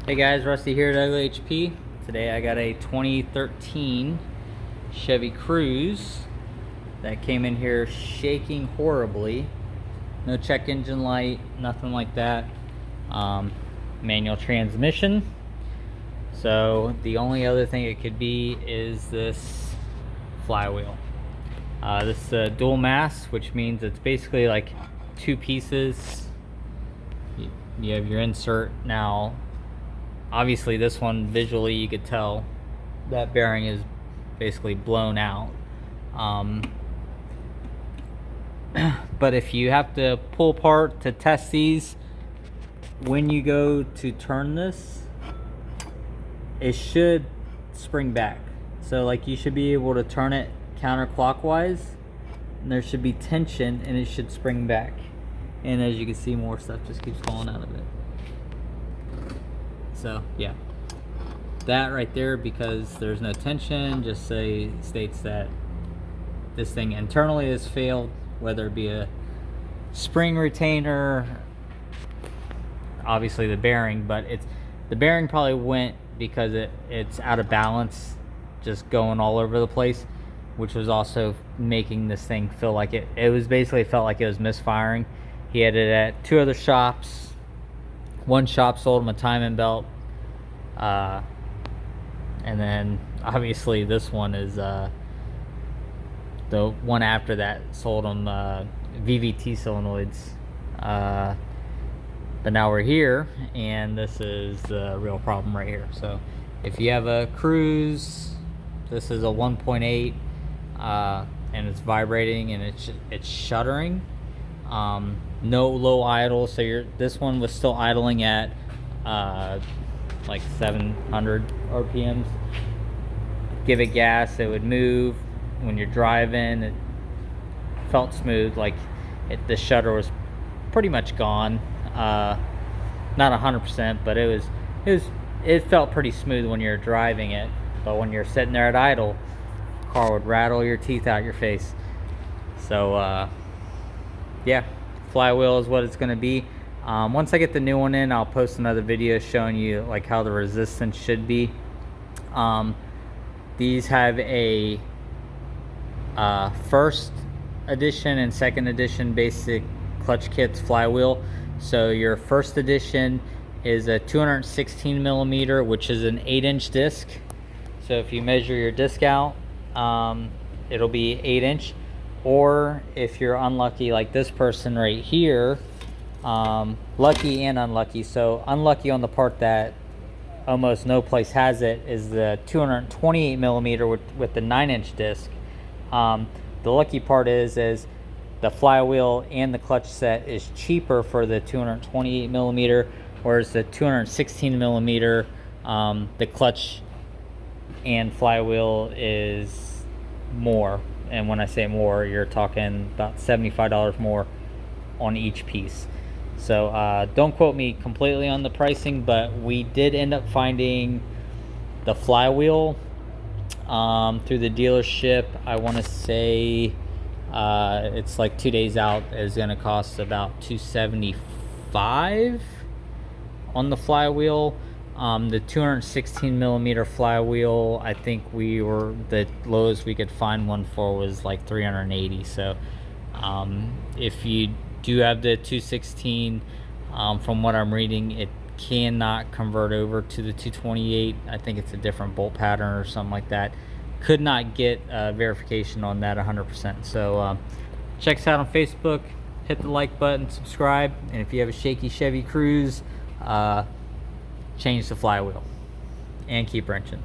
Hey guys, Rusty here at HP. Today I got a 2013 Chevy Cruze that came in here shaking horribly. No check engine light, nothing like that. Manual transmission. So the only other thing it could be is this flywheel. This is dual mass, which means it's basically like two pieces. You have your insert now. Obviously this one, visually you could tell that bearing is basically blown out. But if you have to pull apart to test these, when you go to turn this, it should spring back. So like you should be able to turn it counterclockwise and there should be tension and it should spring back. And as you can see, more stuff just keeps falling out of it. So yeah, that right there, because there's no tension, just states that this thing internally has failed, whether it be a spring retainer, obviously the bearing, but the bearing probably went because it's out of balance, just going all over the place, which was also making this thing feel like it was basically felt like it was misfiring. He had it at two other shops. One shop sold him a timing belt, and then obviously this one is the one after that sold him VVT solenoids. But now we're here, and this is the real problem right here. So if you have a Cruze, this is a 1.8, and it's vibrating and it's shuddering. No low idle, so this one was still idling at like 700 RPMs. Give it gas, it would move. When you're driving, it felt smooth, like the shudder was pretty much gone. Not 100%, but it felt pretty smooth when you're driving it. But when you're sitting there at idle, the car would rattle your teeth out your face. So yeah, flywheel is what it's going to be. Once I get the new one in, I'll post another video showing you like how the resistance should be. These have a first edition and second edition basic clutch kits flywheel. So your first edition is a 216 millimeter, which is an 8-inch disc. So if you measure your disc out, it'll be 8-inch. Or if you're unlucky like this person right here, lucky and unlucky. So unlucky on the part that almost no place has it is the 228 millimeter with the 9-inch disc. The lucky part is the flywheel and the clutch set is cheaper for the 228 millimeter, whereas the 216 millimeter, the clutch and flywheel is more. And when I say more, you're talking about $75 more on each piece. So don't quote me completely on the pricing, but we did end up finding the flywheel through the dealership. I want to say it's like 2 days out, is going to cost about $275 on the flywheel. The 216 millimeter flywheel, I think the lowest we could find one for was like 380. So if you do have the 216, from what I'm reading, it cannot convert over to the 228. I think it's a different bolt pattern or something like that. Could not get verification on that 100%. So check us out on Facebook, hit the like button, subscribe, and if you have a shaky Chevy Cruze, change the flywheel and keep wrenching.